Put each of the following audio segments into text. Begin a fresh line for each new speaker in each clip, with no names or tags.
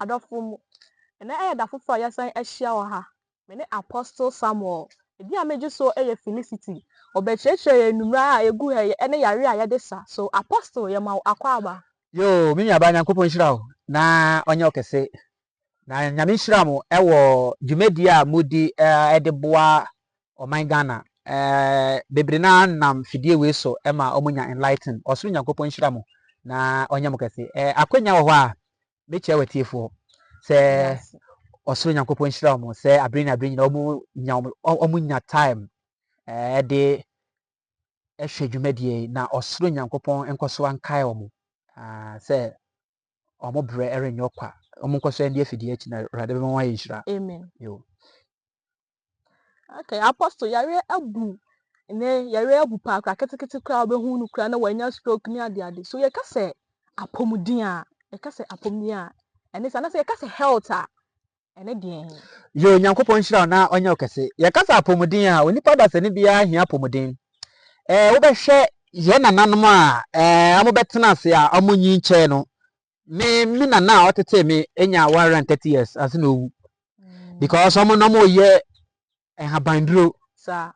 adofo and I had a for yes I share her. Many Apostle Samuel. Edi ameji so Felicity. Obecheche numra egu he ene yare ayedesa. So Apostle yema akwaba.
Yo, mini abanya Nyankopon hyira wo. Na onye okese. Na nyame hyira mo ewo dwumadi a mudi ede boa oman Ghana. Bebre na nam fidie we so ema omunya enlighten. Osoro Nyankopon hyira mo. Na onye mo kese. Akwanya wo ho a meche wetiefo. Se osoro Nyankopon hyira mo se abrin na omunya time de ehwe dwumadi na osoro Nyankopon enkoso ankae wo. Say omo bre erenyo kwa omo nkoso ndi afidi echi na rade be nwa yishira.
Amen.
Yo.
Okay, Apostle yare abu ne yare abu pa kwa ketekete kwa obehu nu kwa na wanya stroke ni ade so ye ka se apomuden a ye ka se apomuden a ene sa na se ye ka se health a ene de
Yo Nyankopon hira na onye okese ye ka se apomuden a onipa da se ne bia hia apomuden wo be hwe ye nananom a amo betena ase a amo nyi nche no me nana a otete me enya 130 years as no wu because omo no mo ye habandro
sa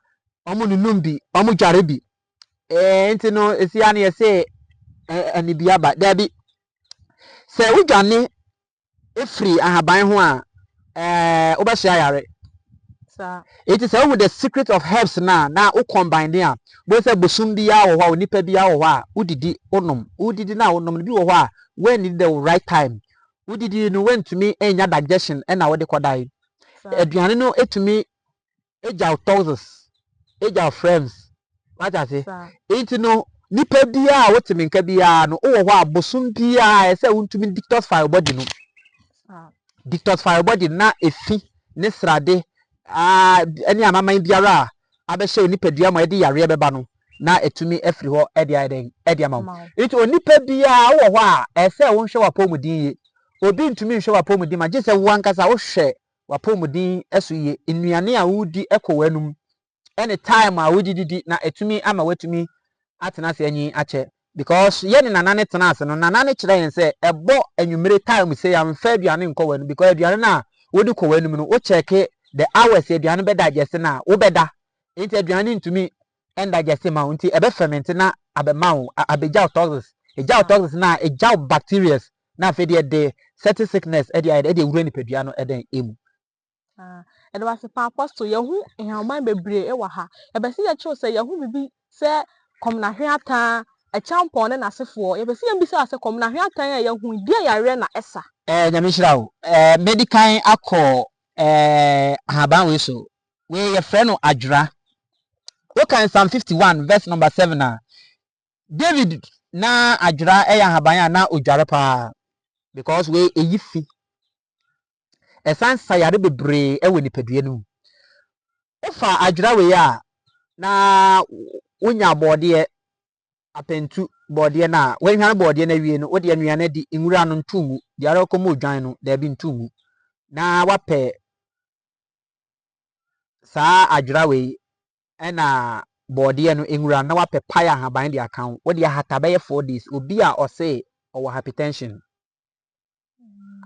omo nunum bi omo dware bi enti no esi ane ye se ani bia ba da bi se udwane efri ahaban ho a obehia yare
sa
it is with the secret of herbs na o combine there bo se bosum bia wo ho nipa bia wo ho a udidi onom udidi na onom bi wo ho a when in the right time udidi no wentumi enya digestion na wo de kodai aduane no etumi eja toxins eja frames what I say it no nipa bia wotimi nka bia no wo ho a bosum bia se wontumi detoxify body no detoxify body na efi ne srade any amaman biara abehye onipadua ma ede yare beba no na etumi afiri ho ede ama it onipa bia wo ho a ese wo hwe wapomudin ye obi ntumi hwe wapomudin ma je se wo ankasa wo hwe wapomudin eso ye enuane a wudi ekowanum anytime a wudididi na etumi ama watumi atena se anyi ache because ye ne nanane tena ase no nanane kire yen se ebo anwumere time se ya mfa aduane nkɔwanum because aduane na wodi kɔwanum no wo check the hours aduane be digest na wo beda enti aduane ntumi end digest ma nti ebe ferment na abema wo abeja toxins eja toxins na eja bacteria na afi de certain sickness ede wura ni pedua no eden emu
ede was pa Apostle yehu ehman bebre e wa ha ebe se ye cho se yehu bibi se kom na hwe ata a champon na asefo ebe se yem bi se ase kom na hwe ata ya yehu die yare na esa
nyame hira wo medical akọ haban we so we ye frɛ no adwura we kan Psalm 51 verse number 7 David na adwura haban ya na odware pa because we eyifi esan sayare bebre we nipadua no ofa adwura we ya na wonya bode apentu bode na we hwan bode na wie no wo de anuane di nwura no ntumu di ara komo odwan no da bi ntumu na wapɛ saa adwura we na body no enwura na wapɛ paya haban de account wo de ahata be 4 days obi a ɔse ɔwɔ hypertension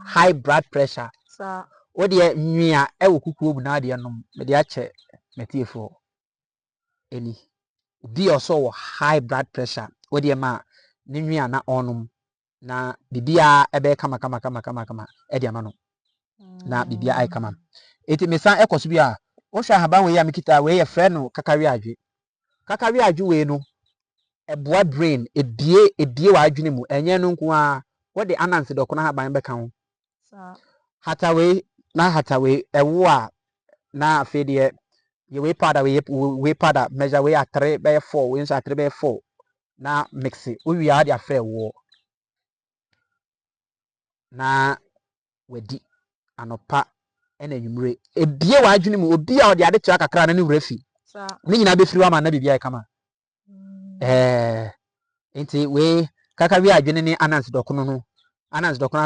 high blood pressure
sa
wo de nwia ɛwɔ kukuo bu na de nom me de akyɛ metiefo eni obi a ɔse ɔwɔ high blood pressure wo de ma ne nwia na ɔnom na bibia ebe kama ɛde ama no na bibia ai kama eti mesan ɛkɔso bi a wo hwɛ haban we ya mikita we yɛ frɛ no kakari adwe we no eboa brain ebie wa adwene mu enye no nko a wo de anansi dɔko na haban bɛka ho hata we ɛwo a na afei de ye we pada measure we a 3 by 4 we nso a 3 by 4 na mix wo wi a de afɛ wo na wadi anopa ena nwumre ebie wa adwene mu obi a ode ade tua kakra na ne wura fi ne nyina be firi wa ma na bibia kama enti we kakari adwene ne anansi dokono no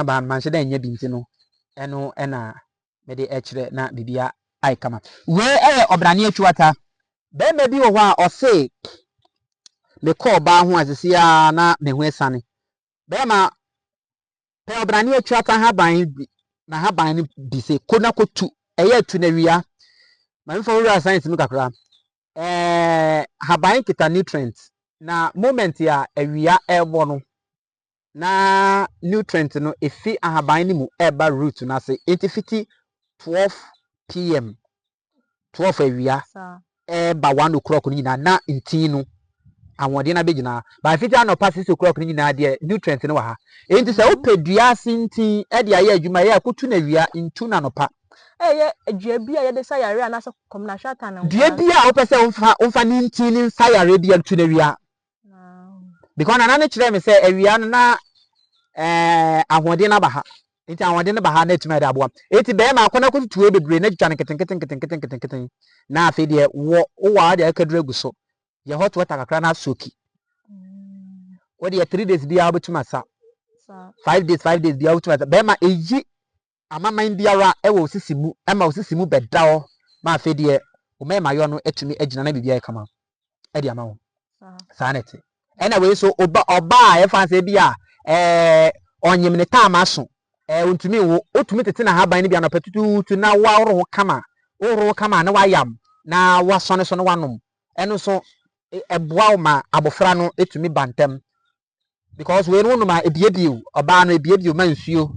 ba man hye da nya bi nti no eno ena me de ekire na bibia ai kama we obrane atwata be ma bi wo ho a ose me call ba ho asisia na me ho esane be ma pe obrane atwata ha ban na haban ni bi se kona kotu eye tu na wia ma mfa wura science mu kakra haban kita nutrients na moment ya awia ebo no na nutrient no efi ahaban ni mu eba root na se 12 pm 12 awia eba 1 o'clock ni na ntin no awode na begina ba fiti anopa 6 o'clock ni na de nutrient no wa ha enti se opedua sintin e de aye adwuma ye akutu na wia ntu na nopa
ye adua bia ye de sayare anasa komna shata na
dua bia opese umfa ni ntin ni sayare bia ntu na wia because na na kire me se awia no na ahode na ba ha enti ahode na ba ha na etuma de aboa enti be ma akona kutu e bebre na twa keten na afi de wo wa de akadura guso ye hot water kakra na soki what the 3 days bia obetuma sa 5 days bia obetuma sa be ma eyi amaman biara e wo sisimu e ma osisimu beda o ma afi de o me ma yo no etumi agina na bibia e kama e de ama wo sanity anyway so oba e fancy bia onyim ne time aso ontumi wo otumi tete na haban ne bia na patutu na wa oro kama na wayam na wasone so no wanom eno so eboa ma abofra no etumi bantem because we no ma ebiebio oba no ebiebio ma nsuo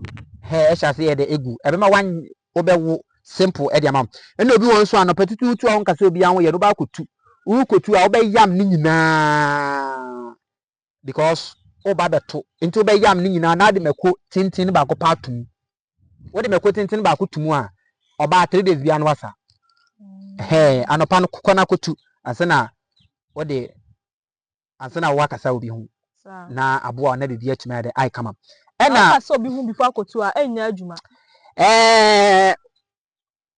e sha se ye de egu ebe ma wan obewo simple e de amam eno obi won so an patutu a won kase obi an ye do ba kotu wu kotu a obeyam ni nyina because oba beto nti obeyam ni nyina na de mako tintin ba ko patum wo de mako tintin ba ko tumu a oba 3 days bia no wasa anopa no kokona kotu asena wo de asena wakasa obi hu na aboa na bibia tuma de ai kama ena
wakasa obi hu before kotu a enya adwuma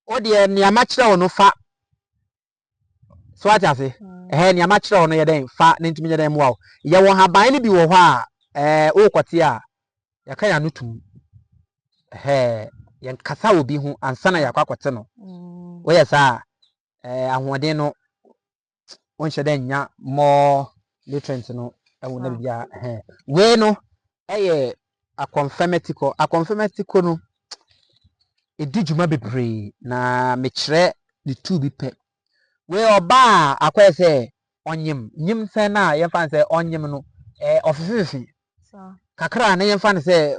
wo de niama kire wo no fa so ati se ni amachire ono ye den fa ne ntumi ye den mo ye wo haban ni bi wo ho a o kwate a ya ka ya nutum ye nkasa obi hu ansana ya kwakwate no wo ye sa ahoden no won hye den nya more nutrients no e wo na bibia we no ye a confirmatical no edijuma bebre na me kire the two bi pe we oba akwese onyim nyim se na ye fan se onyim no ofifisi kakra na ye fan se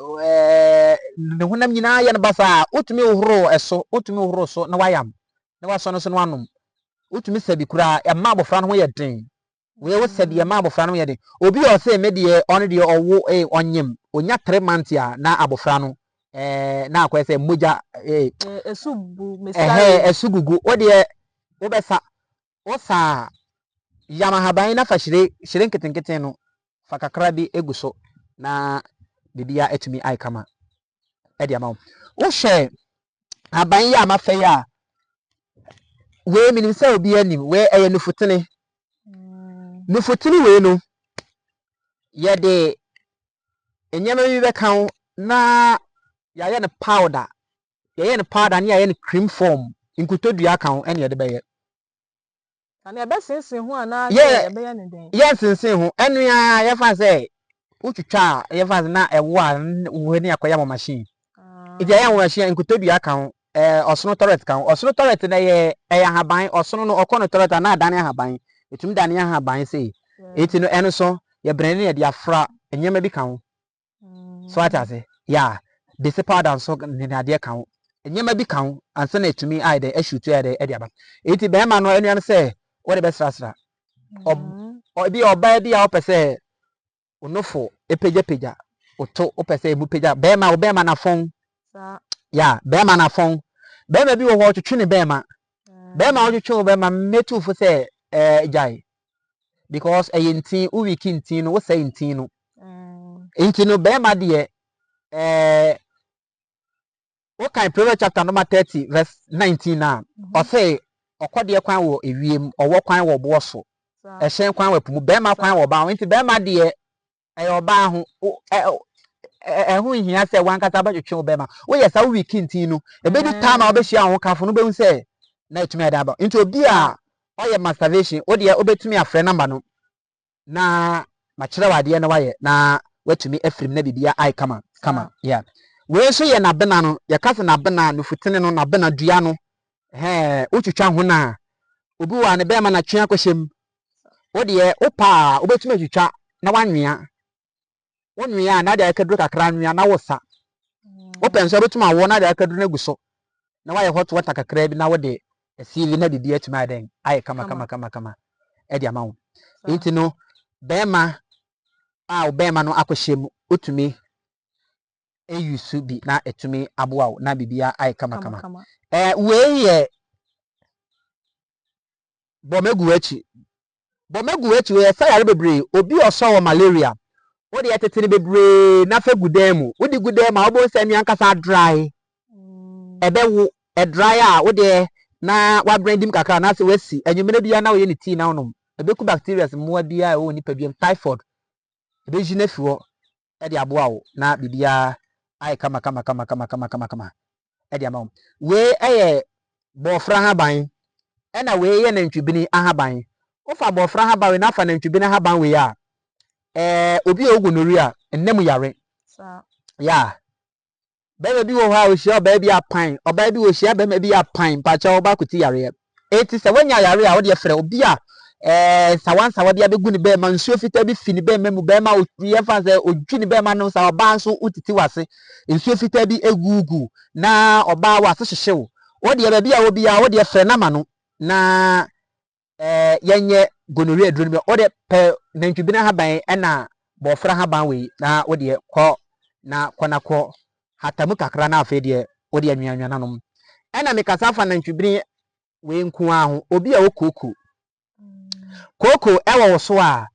ne hunam nyina ye ne basa otumi ohoro eso otumi ohoro so na wayam na waso no so no anom otumi sabi kura e ma abofra no ho ye den we wo sabi e ma abofra no ye den obi o se me de on de owo onyim onya 3 months ya na abofra no na akwese moja
esubu mesare
esugugu o de wo besa osa yamahaban na fa shire nketenkete no fa kakra bi eguso na bibia etumi ai kama e dia ma wo hwe aban ya mafa ya we minim se obi anim we eye nufutene we no ye de enyama bi be kan na ya ye ne powder ni ya ye ne cream form inkutodua kan ene ye de be ye
ana ebe sensen ho ana ebe ya ne den
yes sensen ho enu ya ye fa se utwitwa ye fa na ewo a wo ni akoya mo machine ide ya wo machine inkutodua kan osono toilet na ye haban osono no okono toilet na adane haban etum dane haban sei eti no eno so ye brand ne ye afra enyema bi kan so atase ya dese powder so ne na de kan enyema bi kan ansa na etumi ai de ashutu ya de aba eti be ma no enu ya se wo de be srasra obi oba bi a opese onofo epeja oto opese ebu peja be ma na fon ya be ma na fon be ma bi wo ho twetwe ne be ma wo twetwe be ma metu fo se jai because ayentin u wiki ntin no wo say ntin no ntin no be ma de what kind Proverbs chapter number 30 verse 19 na o say okode kwan wo ewiem owo kwan wo bo so ehyen kwan wo pumu be ma kwan wo ba nti be ma de oba ho hu hia se wan kata ba twetwe be ma wo yesa wo wiki ntin no ebedu time a obehia ho kafo no be hu se na etumi ada ba nti obi a oye masturbation wo de obetumi afre number no na ma kire wade na waye na watumi afrim na bibia ai kama yeah we so ye na bena no ye kase na bena no futene no na bena dua no utwitwa ho na obi wa ne be ma na twe akohyem wo de opa obetuma twitwa na wanwea wonwea na de akaduru kakra nwea na wosa open so obetuma wo na de akaduru na guso na waye hot water kakra bi na wo de asivi na didi atuma den aye kama e de amawo enti no bema bema no akohyem otumi eyusu bi na etumi aboa na bibia aye kama we ye bomegu achi we fa yare bebre obi oso malaria wo de tetene bebre na fa gudemu wo di gudemu obo se mi ankasa dry ebewu dry a wo de na wa brandim kakra na se wasi anwumene bia na wo ye ne tea na wonom ebeku bacteria mo bia e wo nipa bia typhoid ebejina fiwo e de aboa wo na bibia aye kama e de amawo we eye bofra haban ena we ye nantwibini ahaban ofa bofra haban we na fa nantwibini ahaban we ya obi ogunori a ennem yare ya bebe bi wo ha o hia oba bi apan oba bi wo hia bebe bi apan pacha oba kuti yare eti se wanya yare a wo de frɛ obi a sawansa wode abegu ne be ma nsuo fita bi fini be memu be ma o ye fa se odwi ne be ma no sa oba nso utiti wase nsuo fita bi egugu na oba wase hyehyew wo de be bia wo bia wo de frɛ na ma no na yenye gonorrhea aduro bi wo de pe nantwibina haban na bofra haban we na wo de kɔ na kɔ hatamu kakra na afa de wo de anwanwan nanom na mekasa fa nantwibini we nku aho obi a wokoko koko ewo wo so a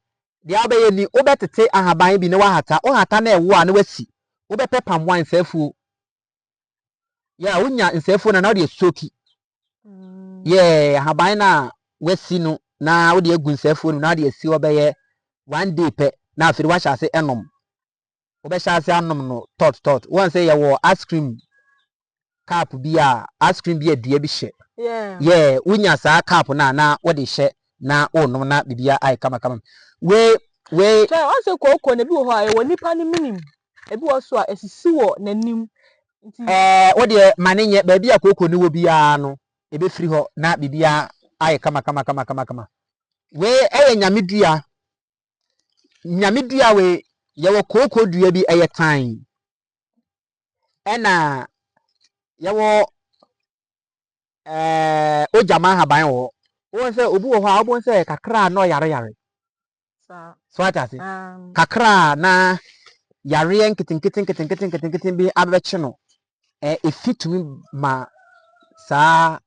de abeye ni obetete ahaban bi ne wahata o hata na ewo a ne wasi obepepa mwan safu ya unya nsafu na de soki ahaban na wasi no na wo de agu nsafu no na de asi obeye one day pe na afiri wa hyase enom obɛhyase anom no tot won say ye ice cream cup bi a ice cream bi adua bi hye unya saa cup na wo de hye na onom na bibia ai kama we
try on say koko na bi wo ho a wo nipa ni minim ebi wo so a esisi wo nanim
wo de mane nye ba bia koko ni wo bia no ebe firi ho na bibia ai kama we nyamedua we ye wo koko dua bi eye tan ena ye wo ojama haban wo won say obi wo ho a won say kakra no yare so atase kakra na yare nketen bi abeche no efitumi ma saa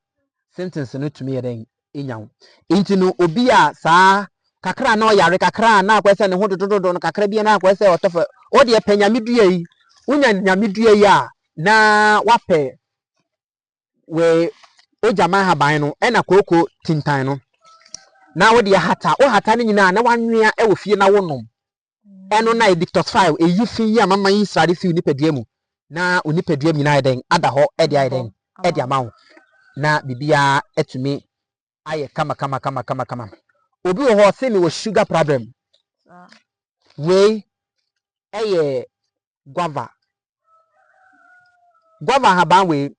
sentence no tumi yeden enyawo intino obi a saa kakra na yare kakra na akwese ne ho dododo no kakra bi na akwese otofa o de panyamedua yi unya nyamedua yi a na wape we ojama haban no ena koko tintan no na wo de hata o hata ne nyina na wanwea e wo fie na wonom eno na detoxify eyi fi ya mama yi srade fi nipadua mu na onipadua mi na eden ada ho e de eden e de amawo na bibia etumi aye kama obi wo ho se me wo sugar problem we eye guava haban we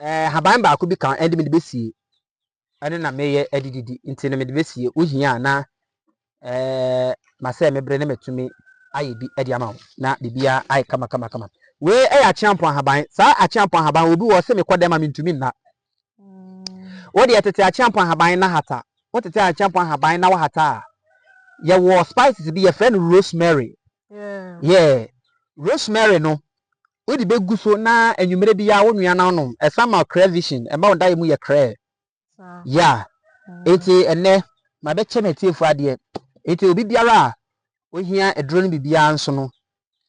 haban ba ko bi kan endi me de besie ene na meye edididi nti ne me de besie ohia na mase mebre ne metumi aye bi edi amawo na bibia aye kama we achiampon haban sa achiampon haban obi wo se me kodem ma mentumi na wo de tete achiampon haban na hata wo tete achiampon haban na wa hata ye wo spices bi ye friend rosemary rosemary no wo de begu so na anwumere bi ya wo nua na no esama crevision e ma wo dai mu ye cre eti ene ma be che metiefu ade eti obi biara ohia eduro no bibia nso no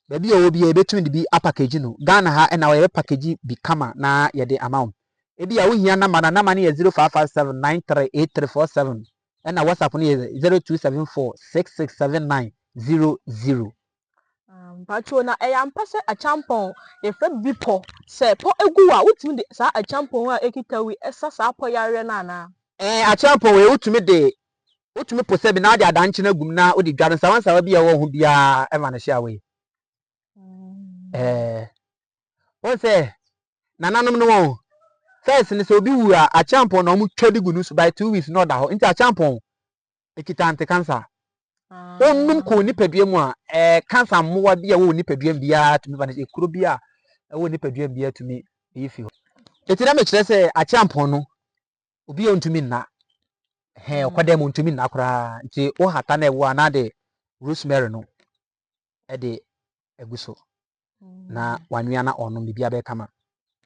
ba bi owo bia ebetumi de bi apackage no Ghana ha na we package bi kama na ye de amount ebi a wohia na ne ye 0557938347 na WhatsApp no ye 0274667900
pacho na eyampase achampon e fra bipo se po egu a wutumi de sa achampon a ekitawi esa sa po yare na na
achampon we wutumi pose bi na de adanche na gum na odi dware sawansa wa bia wo ho bia e ma ne hia we What say? Nananom no first ni so obi wu a champion no mu twadi gu nusu by 2 weeks no da ho. Nti a champion ekita anti-cancer. Onum ko nipadua mu a cancer mmoa bi a wo nipadua bia tumi ba ne ekuro bi a wo nipadua bia tumi efi ho. Eti na me kire se a champion no obi ontumi nna. Okwada mu ntumi nna kora. Nti wo hata na ewo ana de rosemary no de eguso. Na wanwia na onum bibia be kama.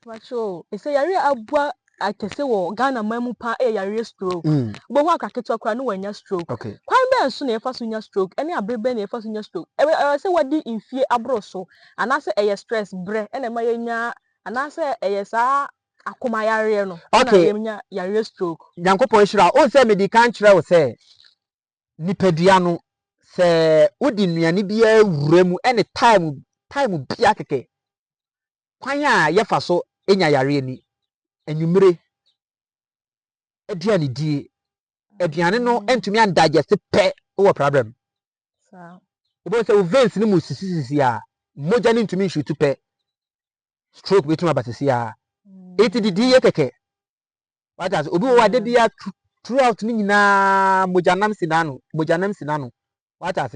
Macho, ese yare abua akese wo Ghana mamu pa yare stroke. Bo ho akaketo akra no wanya stroke.
Okay.
Kwan be nso na yefa so nya stroke, ene abrebe na yefa so nya stroke. Se wadi infie abroso, anase eye stress bre, ene ma yenya, anase eye sa akoma yare no.
Okay.
Na yare stroke.
Nyankopon hira, o se me di kan kire wo se nipadua no se odi nuane bia wura mu ene time bia keke. Kwan a yefa so enya yare ni enwumre aduane die aduane no entumi andigest pe wo problem obo se o veins ni mu sisi a moja ni ntumi nshutu pe stroke betuma batisi a etididi ye keke what as obi wo ade bia throughout ni nyina mojanam sinano what as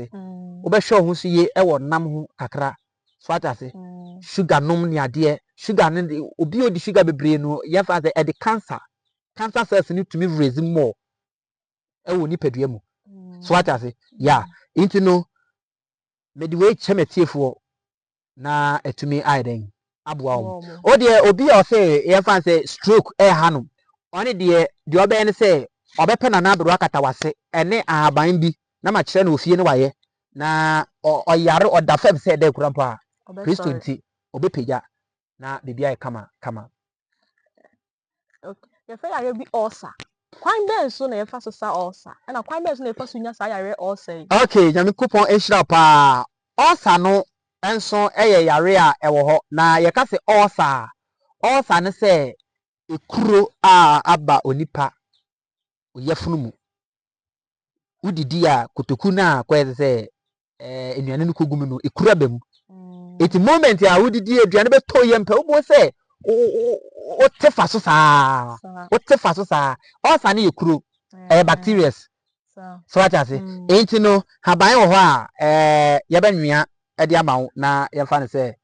obe show ho so ye e wo nam ho kakra so what as sugar nom ni ade sugar ni obi odi sugar bebre no ye fa say e de cancer cells ni tumi raise more e wo ni padua mu so what as yeah into no me the way chemetiefo na etumi aiden aboa o de obi o say ye fa say stroke e hanom oni de obe ne say obepe na abro akata wase ene ahaban bi na ma kire na ofie ne waye na oyare oda fam say de kurampo a Kristo nti obepeja na bibia e kama
okay ye fa yare bi ulcer kwan ben so na ye fa so sa ulcer na kwan ben so na ye fa so nya sa yare ulcer
okay nyame kupon ehira pa ulcer no enso eye yare a ewo ho na ye ka se ulcer ne se ekuro a aba onipa oyefunu mu udidi a kotoku na kwa se enuane no kogum no ekuro abam eti moment a udidi aduane beto yempe wo se o tefa so saa ulcer na ekuro bacteria so what I say enti no haban wo ho a ye benwia e de amawo na ye fa ne se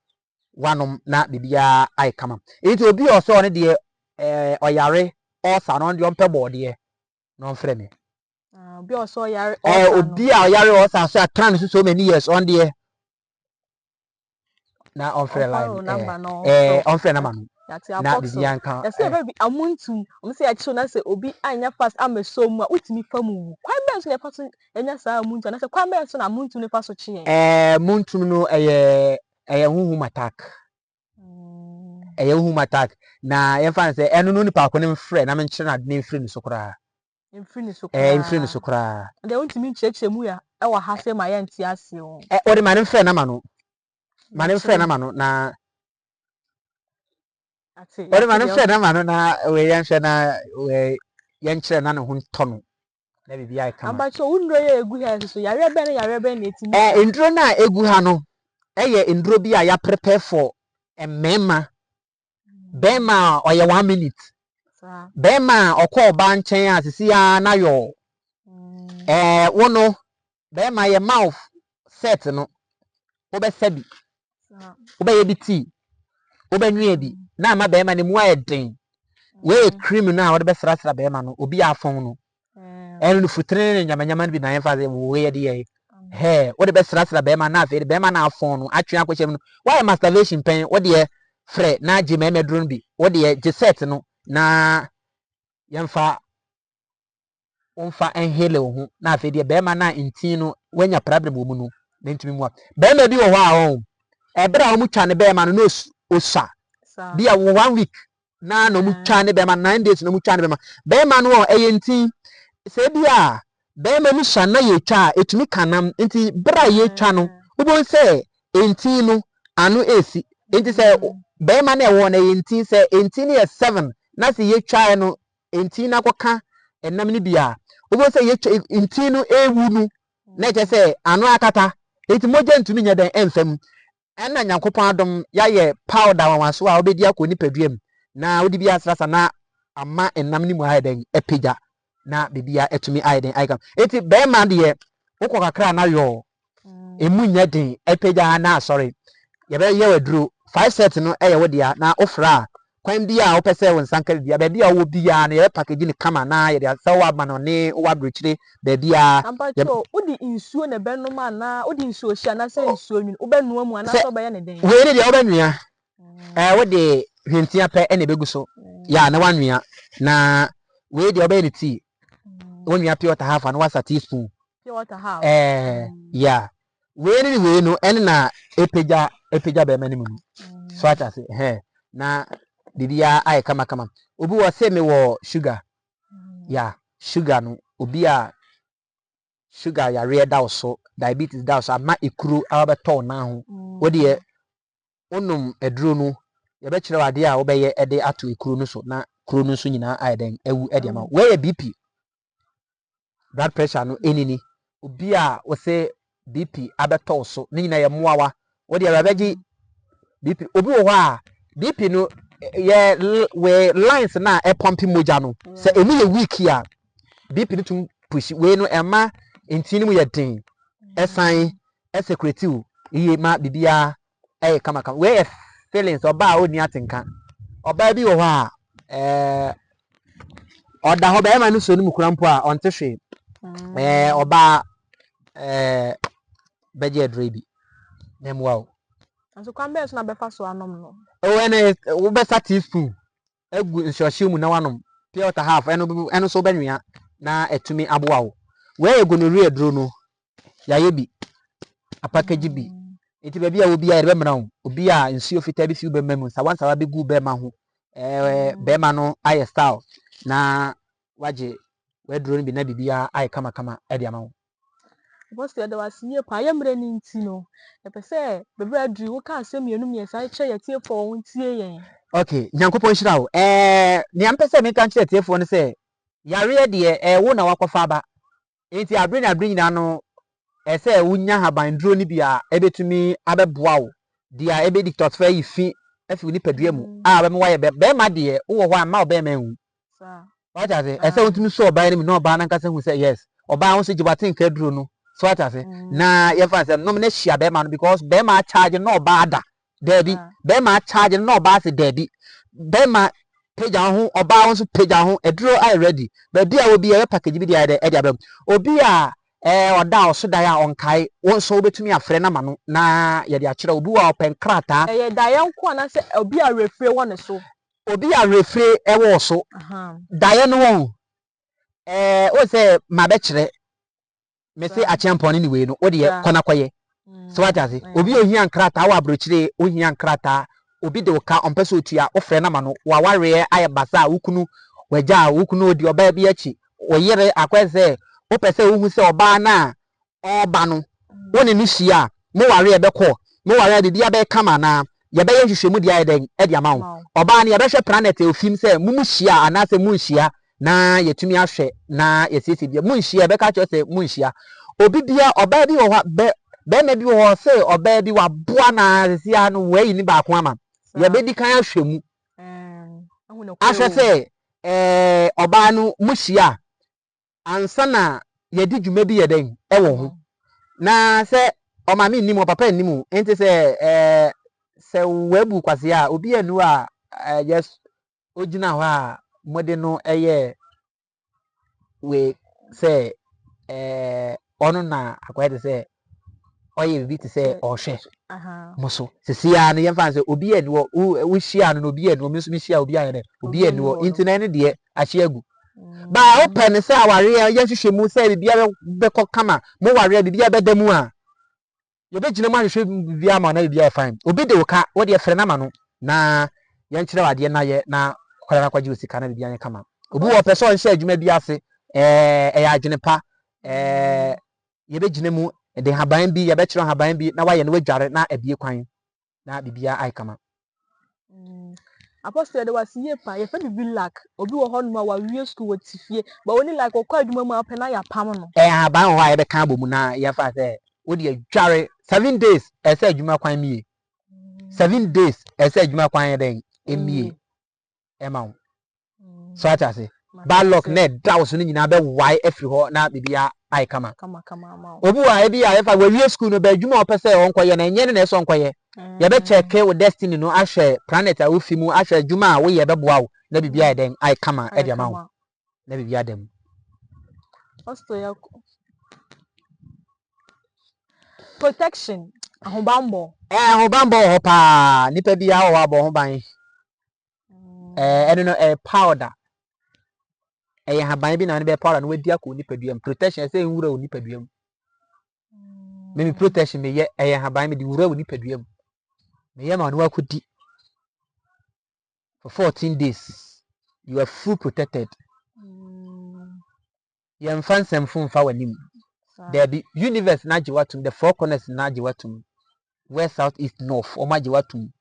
wanom na bibia ai kama enti obi o so ne de oyare ulcer no de ompe bode no mfre me
obi o so yare ulcer
obi a oyare ulcer so atran so many years on de na omfre line omfre na manu na bibia nka
ya say baby amuntu o say ya chiso na say obi anya fast ameso mu a utimi famu kwan ben so ya faso enya sa amuntu na say kwan ben so na amuntu ne faso chi
muntu no eye huhum attack na ye fan say enu no nipa ko ne mfre na menkyere na de mfre ni sokora mfre ni sokora
de untimi ncheche mu ya e wa ha say ma ya nti ase o
de ma ne mfre na ma no na ode ma ne mfre na ma no na we yan hwe na we yan kyere na ne ho nto no na bibia ai kama
ambacho unro ye egu ha so yare be na etimi
ndro na egu ha no eye ndro bi a ya prepare for emema bema oye 1 minute bema okọ ba nchen asisi ya na yo wono bema ye mouth set no obe sabi obe ye bi tea obe nwie bi na ama bema ne mu ayeden we cream na wo be sra bema no obi afon no enu futre ne nyamanyama bi na yenfa ze we ye de ye wo de be sra bema na afi bema na afon no atwe akwochem no why masturbation pen wo de fre na ji meme drone bi wo de je set no na yemfa onfa enhele ho na afi de bema na ntin no wanya problem wo mu no na ntimi mu a bema bi wo ho a ho ebra wo mu twa ne bema no osa bi a 1 week na no mu twa ne bema 9 days no mu twa ne bema no eye ntin se bia bema ni sha na ye twa etumi kanam nti bra ye twa no wo se ntin no anu esi nti se bema na ewo na ye ntin se ntin ye 7 na se ye twa no ntin na koka enam ni bia wo se ye ntin no ewu no na je se anu akata enti moja ntumi nya den enfam ɛna nyankopɔn adom yɛayɛ powder wanwaso a wobɛdi akɔ nipaduam na wode bi asrasa na ama ɛnam ne mu ayɛ dɛn apagya na bibia atumi ayɛ dɛn ayɛ eti bɛrima deɛ wokɔ kakra na yɔ emu nyɛ den apagya na asɔre yɛbɛyɛ waduro 5 set no ɛyɛ wo dea na ofra kwan bi a wopɛ sɛ wo nsanka bia baabi a wo bia na yɛ package ne kama na yɛ de sɛ wo amanone wo abrochire baabi a
ampacho odi nsuo na bɛnom ana odi nsuo hia na sɛ nsuo nwin wobɛnoa mu ana sɛ wobɛyɛ ne den
we ne deɛ wobɛnua wo de hwentia pɛ ɛna ɛbɛgu so ya na wanua na we deɛ wobɛyɛ ne tea wonua pure water half and wasa teaspoon
pure water half
ya we ne we no ɛne na epagya bɛma ne mu so ata se na bibia ayɛ kama obi wɔ sɛ me wɔ sugar ya sugar no obi a sugar yare da so diabetes da so ama ekuro abɛtɔ na ho wodi onum eduro no yɛbɛkyerɛ wade a wobɛyɛ ɛde ato ekuro no so na kuro no so nyinaa ayɛ den ewu ɛde ama we yɛ bp blood pressure no enini obi a wo sɛ bp abɛtɔ so ne nyinaa yɛ moawa wodi abɛgye bp obi wɔ hɔ a bp no yɛ we lines na pump moja no sɛ emu yɛ weak a bp no tum push we no ɛma ntini mu yɛ den ɛsan ɛsecretive iye ma bibia ɛyɛ kama we yɛ feelings ɔba a oni atenka ɔba bi wɔ hɔ a ɔda hɔ bɛrima no so no mu kura mpo a ɔnte hwe ɔba bɛgye adre bi na mu wa
anso kwan bɛɛ so na bɛfa so anom no
ene wo bɛsa teaspoon egu nhyɛhye mu na wanom pure water half ɛno so bɛnwea na etumi aboa wo we gonorrhea duro no yɛayɛ bi apackage bi enti baabi a obi a yɛbɛmra wo obi a nsuo fitaa bi fi bɛma mu sa wansa bɛgu bɛma ho bɛma no ayɛ style na wagye waduro no bi na bibia ayɛ kama ɛde ama wo
Apostle da wasie pa yemre ni nti no epɛ sɛ bebra duru wo ka asɛm yenu miɛsa kyerɛ yɛtie fo wo ntie yɛn
okay nyankopɔn hyira wo ne ampɛ sɛ meka kyerɛ tie fo no sɛ yare deɛ wo na wakɔfa ba enti abre nyina no ɛsɛ wonya haban duro ni bia ebetumi abɛboa wo dia ebedi tɔtfa yi fi afi ni padua mu a bɛma wayɛ bɛma deɛ wo hɔ ama ɔbɛma hu sa wacha sɛ ɛsɛ wontumi so ɔbaa ni na ɔbaa nankasa hu sɛ yes ɔbaa wo so gyibaten ka duro no so ata se na yɛfa sɛ nom na hyia bɛma no because bɛma charge na ɔbaa da dabi bɛma charge na ɔbaa se dabi bɛma pagya ho ɔbaa ho so pagya ho aduro ay ready baabi a obi yɛ package bi de ɛde abɛm obi a ɔda ɔso dan a ɔnkae wo nso wobɛtumi afrɛ na ma no na yɛde akyerɛ obi wa ɔpɛn krataa
ɛyɛ daeɛ nko na sɛ obi a refre wɔ ne so
obi a refre ɛwɔ so daeɛ no wɔn o sɛ ma bɛkyerɛ me se akyɛmpɔn ne wei no wo de kɔna kɔyɛ so wata se obi ohia nkrataa wɔ abrokyire ohia nkrataa obi de ka ɔmpɛ sɛ otua ofrɛ na ma no wa wareɛ ayɛ basa wukunu wagya wukunu odi ɔbaa bi akyi oyere akwɛ sɛ wopɛ sɛ wohu sɛ ɔbaa na ɔba no wo ne no hyia mo wareɛ bɛkɔ mo wareɛ bibia bɛkama na yɛbɛyɛ hwehwɛmu de ayɛ dɛn ɛde ama wo ɔbaa no yɛbɛhwɛ planet ofim sɛ mumu hyia anaasɛ mu nhyia na yɛtumi ahwɛ na yɛsiesie bia mu nhyia bɛka kyerɛ sɛ mu nhyia obi bia ɔbaa bi wɔ hɔ bɛrima bi wɔ hɔ sɛ ɔbaa bi waboa na sesia no wayi ne baako ama yɛbɛdi kan ahwɛ mu ahwɛ sɛ ɔbaa no mu hyia ansa na yɛdi dwuma bi yɛ dɛn ɛwɔ ho na sɛ ɔmaame nnim papa nnim enti sɛ sɛ wabu kwase a obi anu a yes ogyina hɔ a mode no ɛyɛ we sɛ ɔno na akwai de sɛ ɔyɛ bibi te sɛ ɔhwɛ mo so sesia no yɛmfa sɛ obi anu wo hyia no na obi anu me nso me hyia obi ayɛ dɛ obi anu enti na ne deɛ ahye agu ba open sɛ aware yɛ hwehwɛ mu sɛ bibia bɛkɔ kama mo ware bibia bɛda mu a yɛbɛgyina mu ahwehwɛ bibia ma na bibia fine obi de wo ka wo de frɛ na ma no na yɛnkyerɛ wadeɛ na yɛ na kwara kwagye osika na bibia yɛ kama obi wɔ pɛ sɛ ɔnhyɛ adwuma bi ase ɛyɛ adwene pa yɛbɛgyina mu de haban bi yɛbɛkyerɛ haban bi na wayɛ no wadware na abie kwan na bibia ay kama
Apostle de wasiye pa ye fe bibi lack obi wo ho no wa wie school wotifie ba woni like okwa adwuma mu apena ya pam no
haban ho a yɛbɛka abɔ mu na yɛfa sɛ wo de adware 7 days ɛsɛ adwuma kwan mie 7 days ɛsɛ adwuma kwan yɛ dɛn emie ɛma wo so ata se ballot na ɛda so no nyinaa bɛwae afiri hɔ na bibia ai kama obi wa ebi a ɛfa wawie school no ba adwuma ɔpɛ sɛ ɔnkɔyɛ na ɛnyɛ ne na ɛsɛ ɔnkɔyɛ yɛbɛkyɛke wo destiny no ahwɛ planet a wofi mu ahwɛ adwuma a woyɛ bɛboa wo na bibia yɛ dɛn ai kama ɛde ama wo na bibia dɛm
protection ahobambo
ahobambo wɔ hɔ paa nipa bia wɔ hɔ abɔ ho ban ɛno no powder ɛyɛ haban bi na ne bɛ powder no wadi akɔ nipadua mu protection ɛsɛ nwura wɔ nipadua mu me protection me yɛ ɛyɛ haban me de wura wɔ nipadua mu me yɛ ma no akɔdi for 14 days you are full protected yɛn fa nsɛmfo mfa w'anim there be universe na agye watum the four corners na agye watum west south east north ɔmo agye watum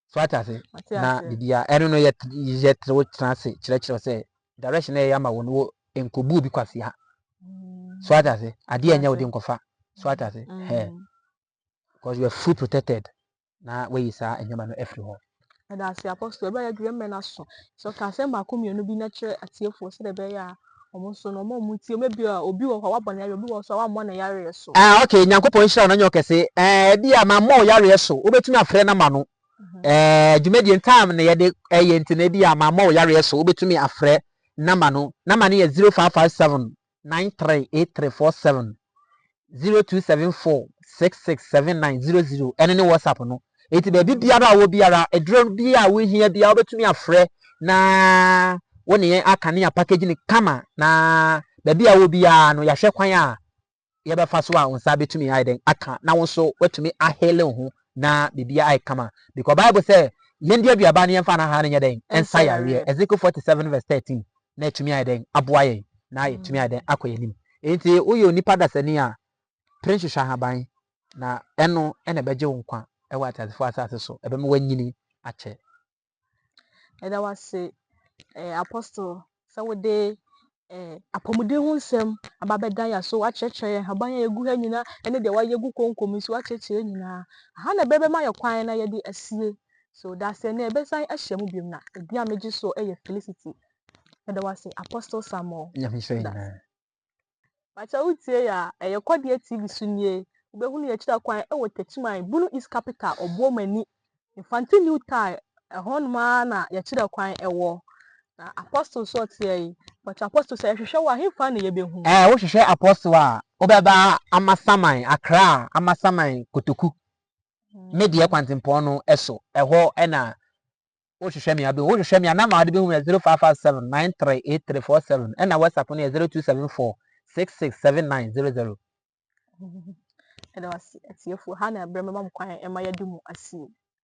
so atase na bibia ɛno no yɛ trewo transe kyerɛkyerɛ sɛ direction ɛyɛ ama wo no enkobu bi kwase ha so atase ade anya wo de nkɔfa so atase because you are full protected na we isa enyama no every hɔ
and as the apostle ebe ya dwe men aso so ka se ma ko mienu bi na kyerɛ atiefo se de be ya ɔmo so no ɔmo mutie mebi a obi wɔ hɔ wabɔ na yare obi wɔ so wamɔ na yare so
okay nyankopɔn hyira no nyɛ ɔkɛse bi a ma mɔ yare so wobetumi afrɛ na ma no dwumadie time na yɛde ɛyɛ ntina bi a ma mɔ yare so wobetumi afrɛ na ma no yɛ 0557 938347 0274 667900 ɛne ne WhatsApp no eti baabi biara a wo biara eduro biara wo hia biara wobetumi afrɛ na wo ne aka ne package ne kama na baabi a wo biara no yɛhwɛ kwan a yɛbɛfa so a onsa betumi aiden aka na wo so watumi ahele ho na bibia ai kama because Bible say yendi aduaba ne yɛmfa na ha ne nyɛden ensa yare Ezekiel 47 verse 13 na etumi aiden aboaye na etumi aiden akoyenim enti woyɛ onipa dasani a prince shahaban na ɛno ɛna bɛgye wo nkwa ɛwɔ atazefo asase so ɛbɛma wanyini akyɛ
ɛda wase apostle sawode apomuden ho nsɛm ababɛda ya so akyerɛkyerɛ haban ya egu ha nyina ɛne de wayɛ gu konkom so akyerɛkyerɛ nyina ha na bɛbɛma yɛ kwan na yɛde asie so da se na ɛbɛsan ahyɛ mu biom na ebi a megye so ɛyɛ Felicity ɛda wase Apostle Sammy bacha utie ya ɛyɛ kɔdeɛ TV so nie wobɛhu ne yɛkyerɛ kwan ɛwɔ Techiman Bunu East Capital Obuomani Infantry New Tie ɛhɔ noma na yɛkyerɛ kwan ɛwɔ na Apostle so tie but Apostle say hwehwɛ wa hemfa na yɛbɛhu
wo hwehwɛ Apostle a wobɛba Amasaman Accra Amasaman Kotoku media kwantempɔ no ɛso ɛhɔ ɛna wo hwehwɛ me abe wo hwehwɛ me na ma de bɛhu 0557 938347 ɛna WhatsApp no 0274 667900
ɛda wase atiefo ha na brɛ mama kwan ɛma yɛde mu asie